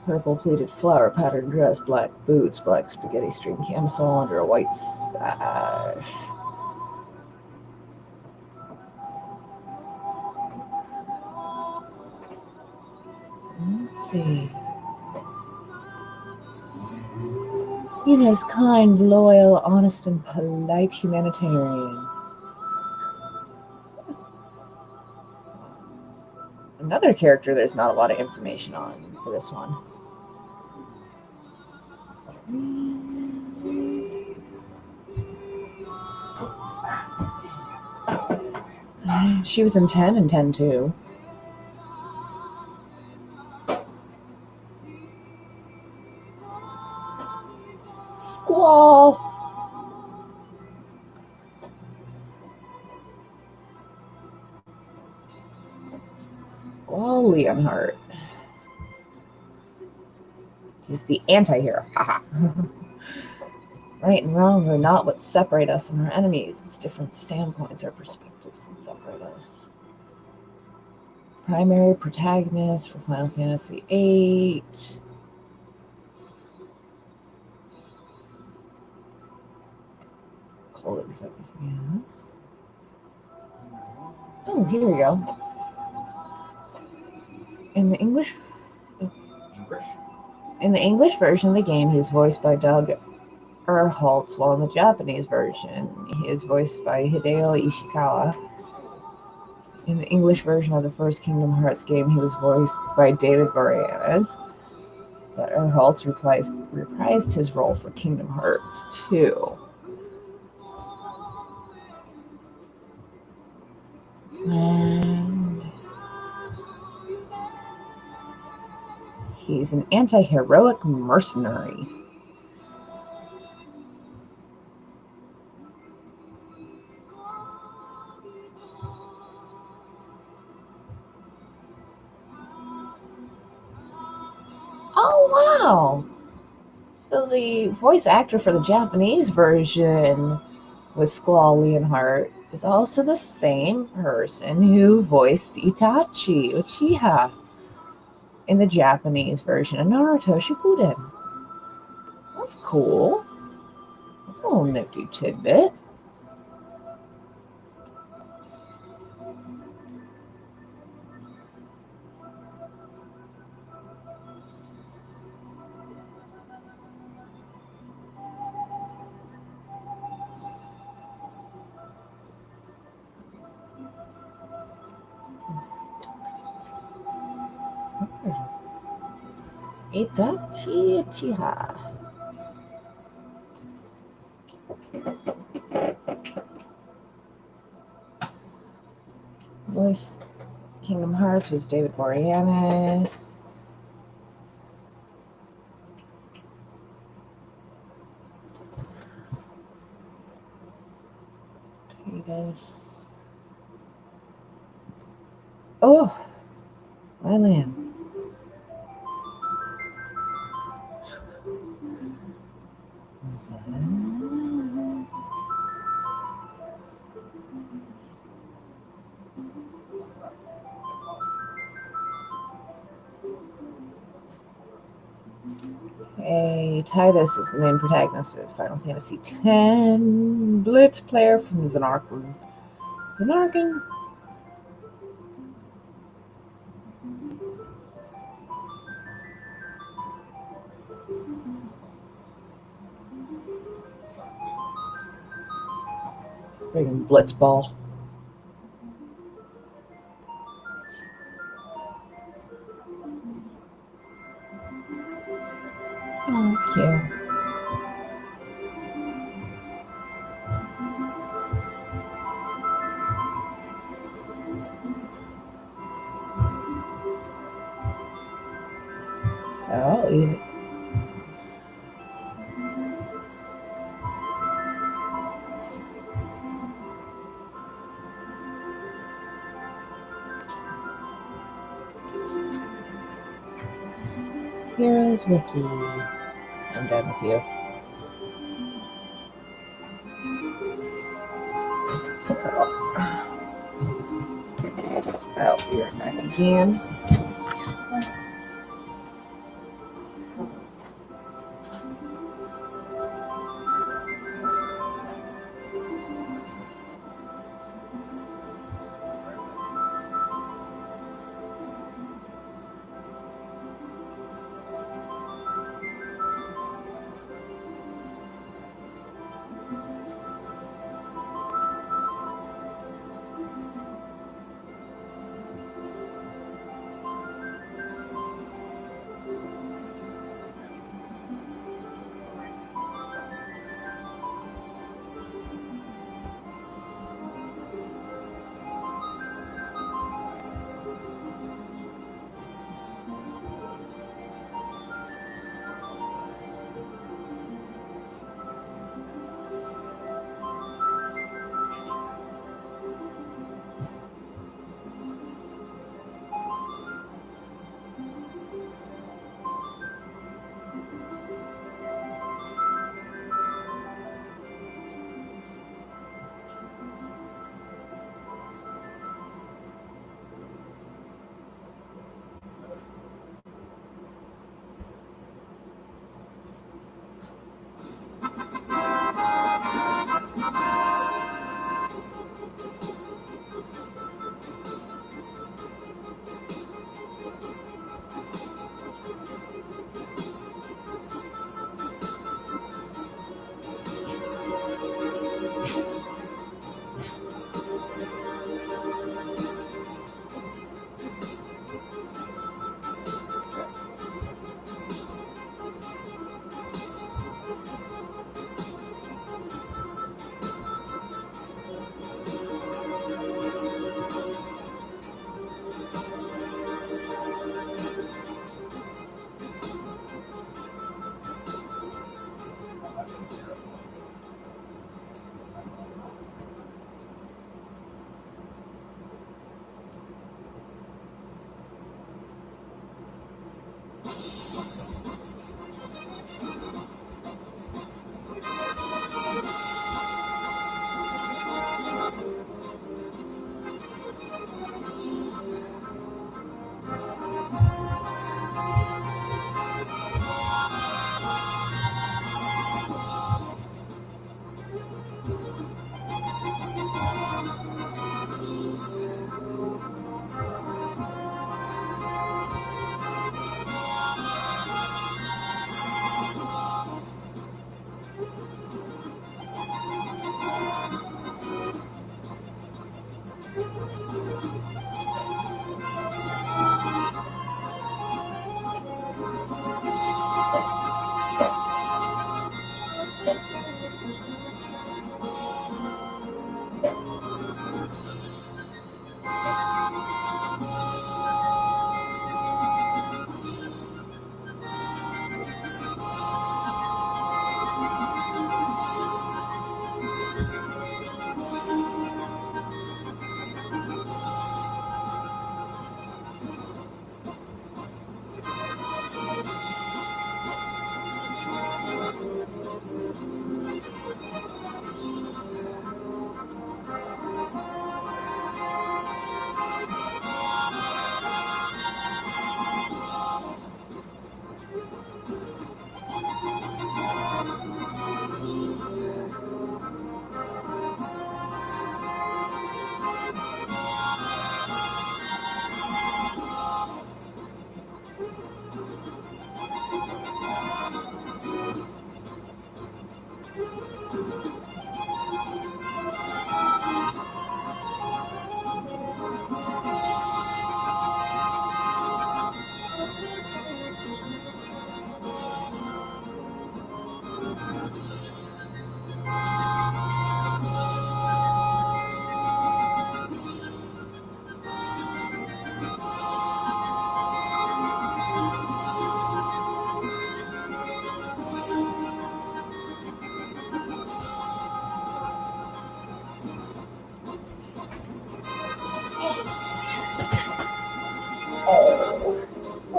Purple pleated flower patterned dress, black boots, black spaghetti string camisole under a white sash. Let's see. Yuna is kind, loyal, honest, and polite humanitarian. Another character there's not a lot of information on for this one. She was in 10 and 10 too. Squall! Squall Leonhardt. He's the anti-hero. Haha. Right and wrong are not what separate us and our enemies. It's different standpoints or perspectives that separate us. Primary protagonist for Final Fantasy VIII. Oh, here we go. In the English version of the game, he is voiced by Doug Erholtz, while in the Japanese version, he is voiced by Hideo Ishikawa. In the English version of the first Kingdom Hearts game, he was voiced by David Boreanaz, but Erholtz reprised his role for Kingdom Hearts 2. And he's an anti-heroic mercenary. Oh, wow! So the voice actor for the Japanese version with Squall Leonhardt is also the same person who voiced Itachi Uchiha in the Japanese version of Naruto Shippuden. That's cool. That's a little nifty tidbit. Itachi Uchiha. Voice Kingdom Hearts was David Boreanaz. Oh, my land. Okay, Titus is the main protagonist of Final Fantasy X. Blitz player from Zanarkand. Zanarkand? Friggin' Blitzball. Oh, it's cute. So I'll eat it. Heroes Wiki. I'm done with you. So, I'll be right back again.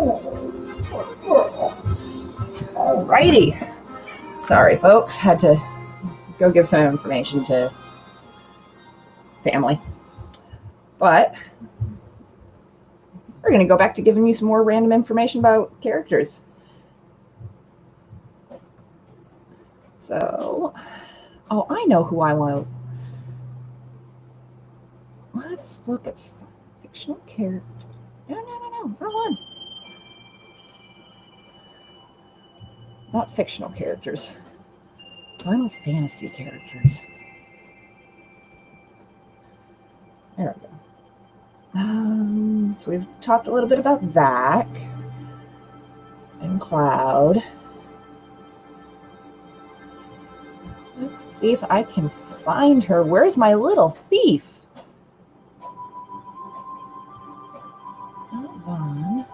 poor girl. Alrighty. Sorry, folks. Had to go give some information to family. But we're going to go back to giving you some more random information about characters. So, oh, I know who I want to. Let's look at fictional characters. No, wrong one. Not fictional characters. Final Fantasy characters. There we go. So we've talked a little bit about Zack and Cloud. Let's see if I can find her. Where's my little thief? Not Vaughn.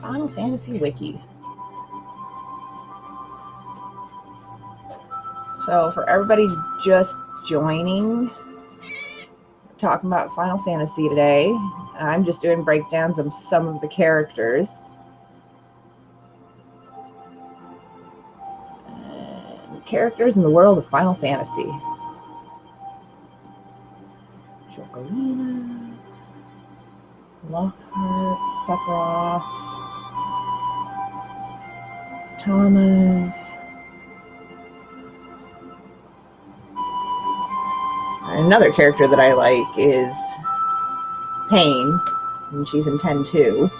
Final Fantasy Wiki. So for everybody just joining, we're talking about Final Fantasy today. I'm just doing breakdowns of some of the characters. And characters in the world of Final Fantasy. Chocolina, Lockhart, Sephiroth, Thomas. Another character that I like is Pain, and she's in 10-2.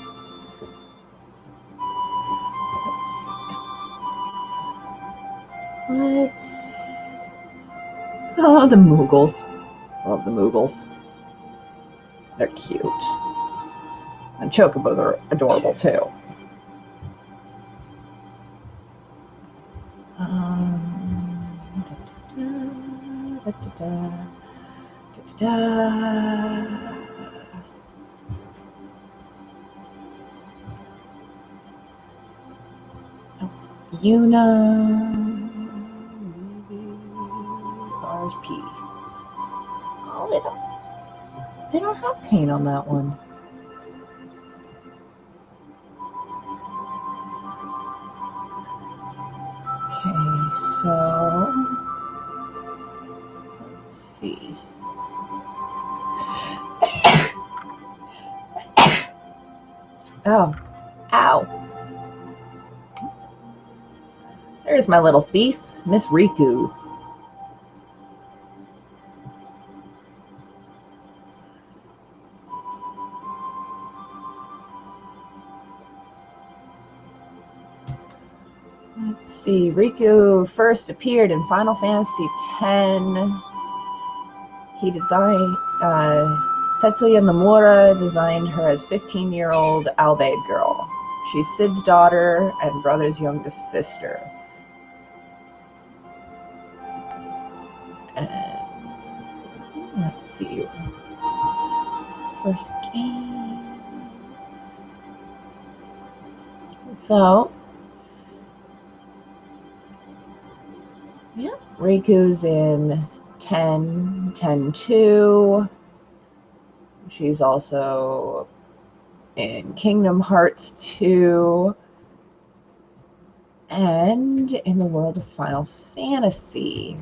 Oh, the Moogles. Love the Moogles. They're cute. And Chocobos are adorable too. Yuna. RSP. Oh, they don't have Pain on that one. Okay, so let's see. Oh, ow. There's my little thief, Miss Riku. Let's see. Riku first appeared in Final Fantasy X. He designed, Tetsuya Nomura designed her as 15-year-old Albaid girl. She's Sid's daughter and brother's youngest sister. And let's see. First game. So, yeah, Riku's in 10-2. She's also in Kingdom Hearts 2 and in the world of Final Fantasy.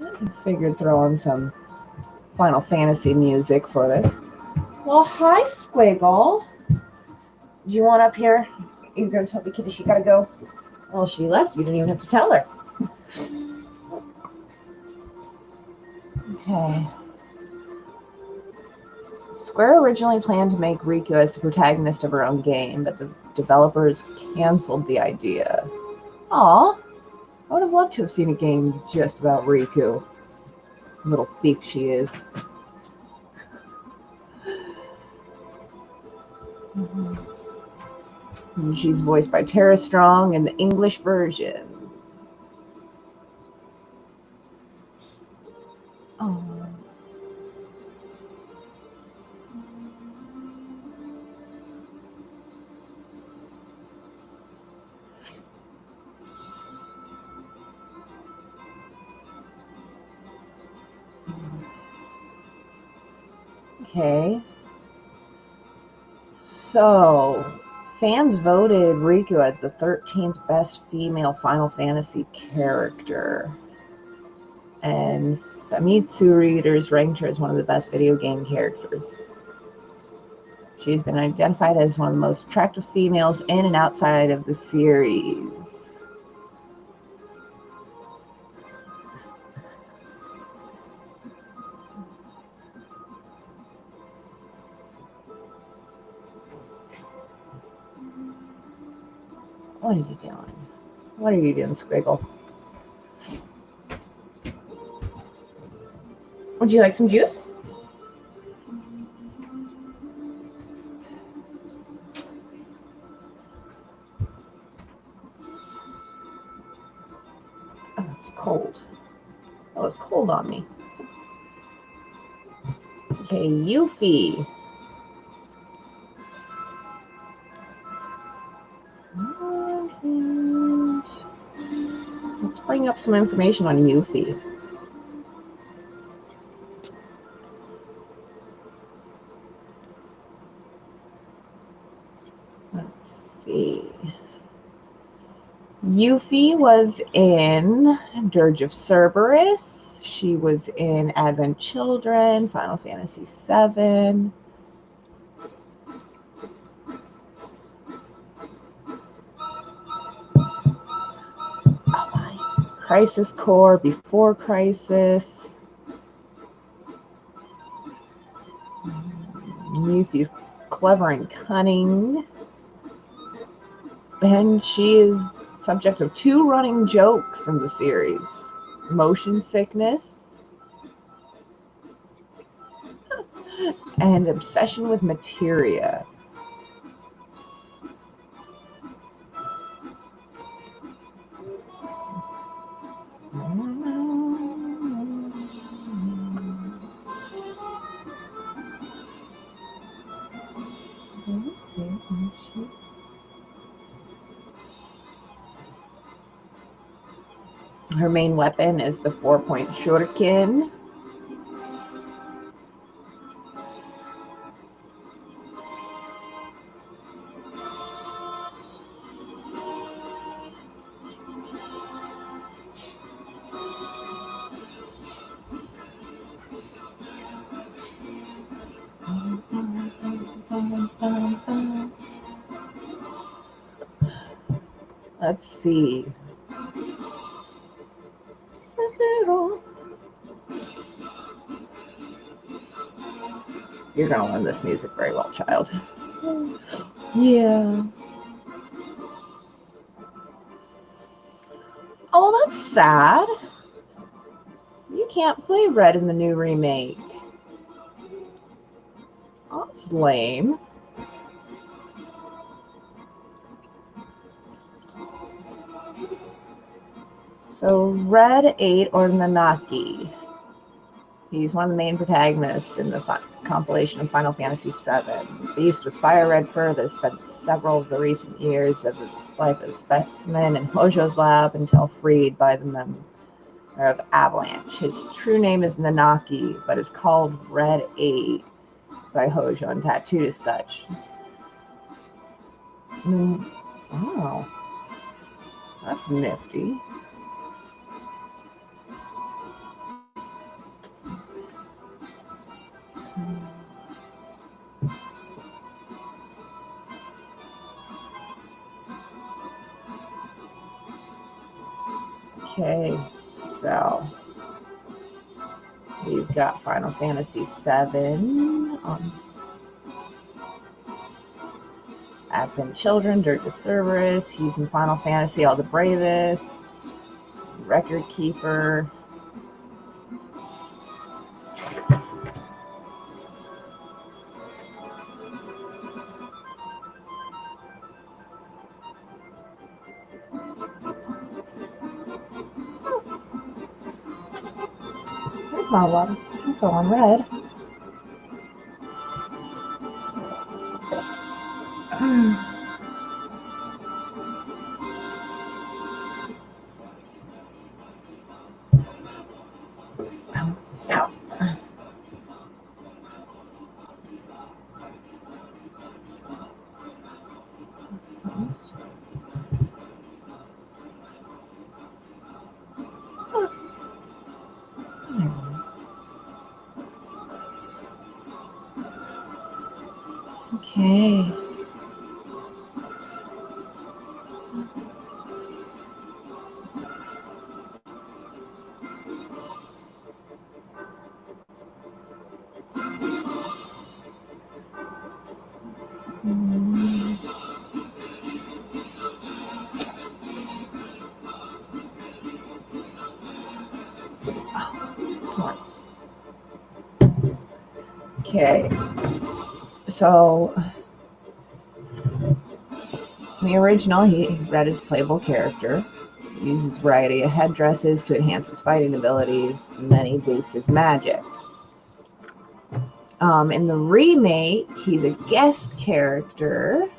I figured throw on some Final Fantasy music for this. Well, hi, Squiggle. Do you want up here? You're going to tell the kitty she got to go? Well, she left. You didn't even have to tell her. Okay. Square originally planned to make Riku as the protagonist of her own game, but the developers canceled the idea. Aw, I would have loved to have seen a game just about Riku. Little thief she is. And she's voiced by Tara Strong in the English version. Oh. Okay. So, fans voted Riku as the 13th best female Final Fantasy character. And Famitsu readers ranked her as one of the best video game characters. She's been identified as one of the most attractive females in and outside of the series. What are you doing? What are you doing, Squiggle? Would you like some juice? Oh, it's cold. Oh, it's cold on me. Okay, Yuffie. Let's bring up some information on Yuffie. Let's see. Yuffie was in Dirge of Cerberus. She was in Advent Children, Final Fantasy VII. Oh my. Crisis Core, Before Crisis. Yuffie's clever and cunning. And she is subject of 2 running jokes in the series. Motion sickness and obsession with materia. Her main weapon is the 4-point shuriken. Let's see. You're going to learn this music very well, child. Yeah. Oh, that's sad. You can't play Red in the new remake. Oh, that's lame. So, Red ate Ornanaki. He's one of the main protagonists in the compilation of Final Fantasy VII. Beast with fire red fur that has spent several of the recent years of its life as a specimen in Hojo's lab until freed by the member of Avalanche. His true name is Nanaki, but is called Red 8 by Hojo and tattooed as such. Oh, that's nifty. Okay, so we've got Final Fantasy VII on Advent Children, Dirge of Cerberus. He's in Final Fantasy All the Bravest, Record Keeper. There's not a lot of info on Red. Okay. Okay. So, in the original, Red is playable character. He uses a variety of headdresses to enhance his fighting abilities, and then he boosts his magic. In the remake, he's a guest character.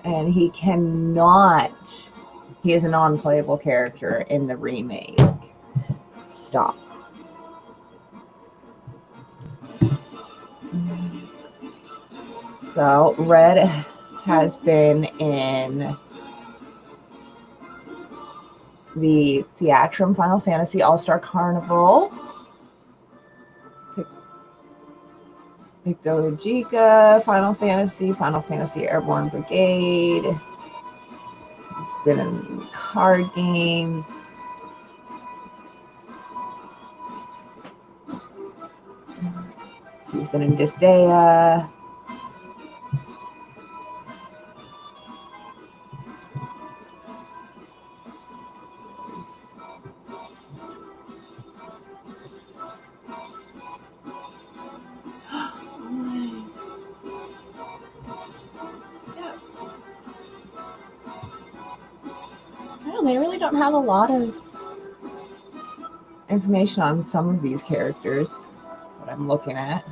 And he is a non-playable character in the remake. Stop. So, Red has been in the Theatrum Final Fantasy All-Star Carnival, Picto Final Fantasy Airborne Brigade. He's been in card games. He's been in Disdea. Well, they really don't have a lot of information on some of these characters that I'm looking at.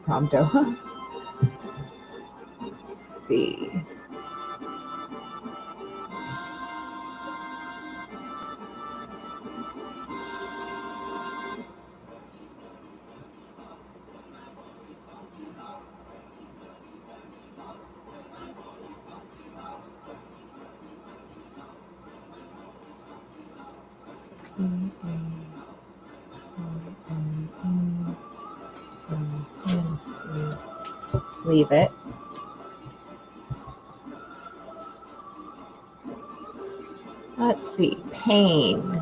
Prompto. Let's see. Leave it. Let's see. Pain.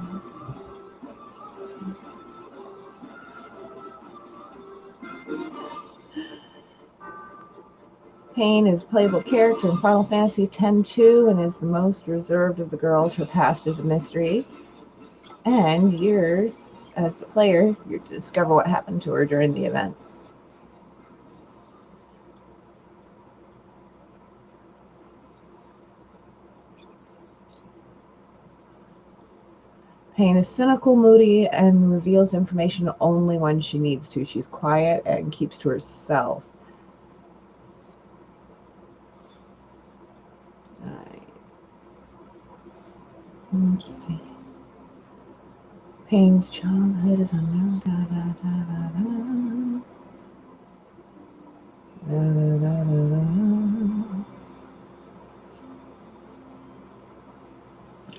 Pain is a playable character in Final Fantasy X-2 and is the most reserved of the girls. Her past is a mystery. And you're, as the player, you're to discover what happened to her during the events. Pain is cynical, moody, and reveals information only when she needs to. She's quiet and keeps to herself. Let's see. Pain's childhood is unknown.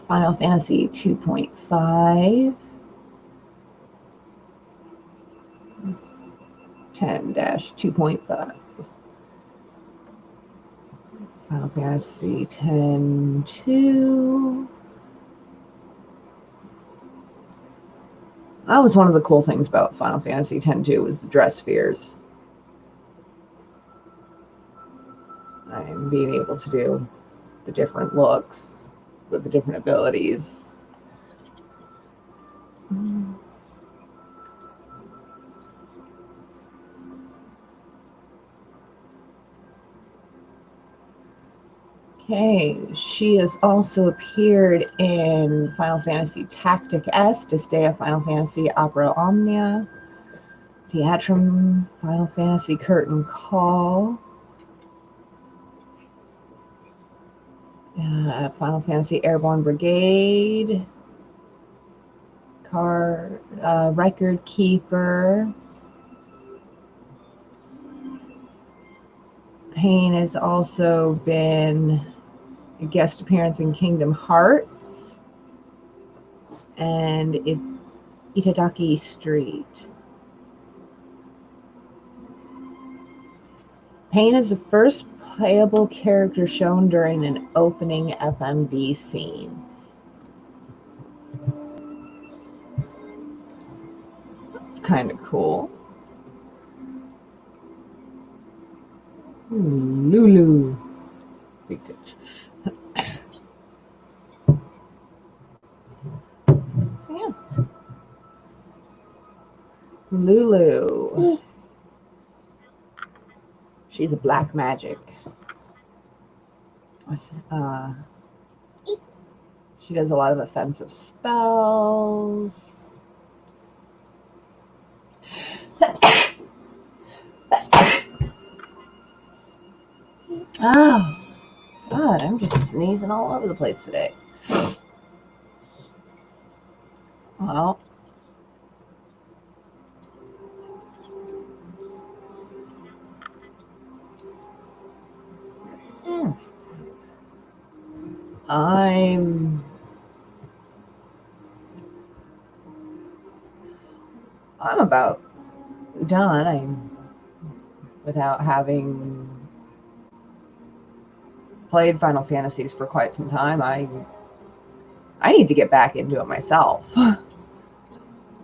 Final Fantasy 2.5. 10-2.5. Final Fantasy X-2. That was one of the cool things about Final Fantasy X-2 was the dress spheres. And being able to do the different looks with the different abilities. Okay, she has also appeared in Final Fantasy Tactic S, Disdea Final Fantasy Opera Omnia, Theatrum Final Fantasy Curtain Call, Final Fantasy Airborne Brigade, Record Keeper, Payne has also been a guest appearance in Kingdom Hearts and Itadaki Street. Payne is the first playable character shown during an opening FMV scene. That's kind of cool. Lulu. Yeah. Lulu. She's a black magic. She does a lot of offensive spells. Oh, God, I'm just sneezing all over the place today. Well, I'm about done. Without having played Final Fantasies for quite some time, I need to get back into it myself.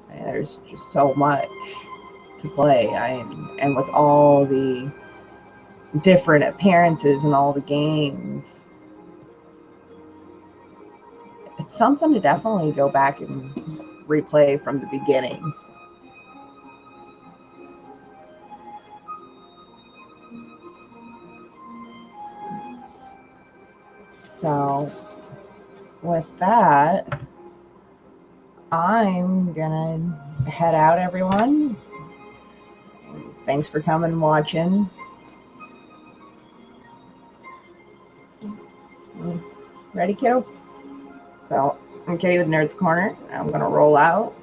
There's just so much to play. And with all the different appearances in all the games, it's something to definitely go back and replay from the beginning. So with that, I'm gonna head out, everyone. Thanks for coming and watching. Ready, kiddo? So I'm Kitty with Nerds Corner. I'm gonna roll out.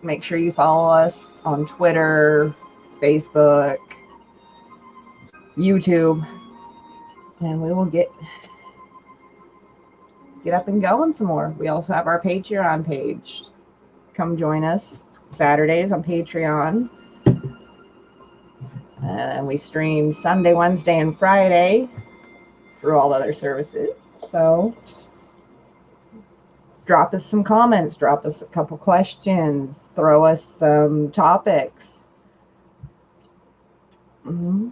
Make sure you follow us on Twitter, Facebook, YouTube, and we will get up and going some more. We also have our Patreon page. Come join us Saturdays on Patreon. And we stream Sunday, Wednesday, and Friday through all other services. So drop us some comments, drop us a couple questions, throw us some topics. Mm-hmm.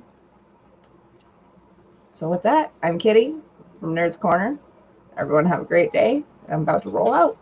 So with that, I'm Kitty from Nerds Corner. Everyone have a great day. I'm about to roll out.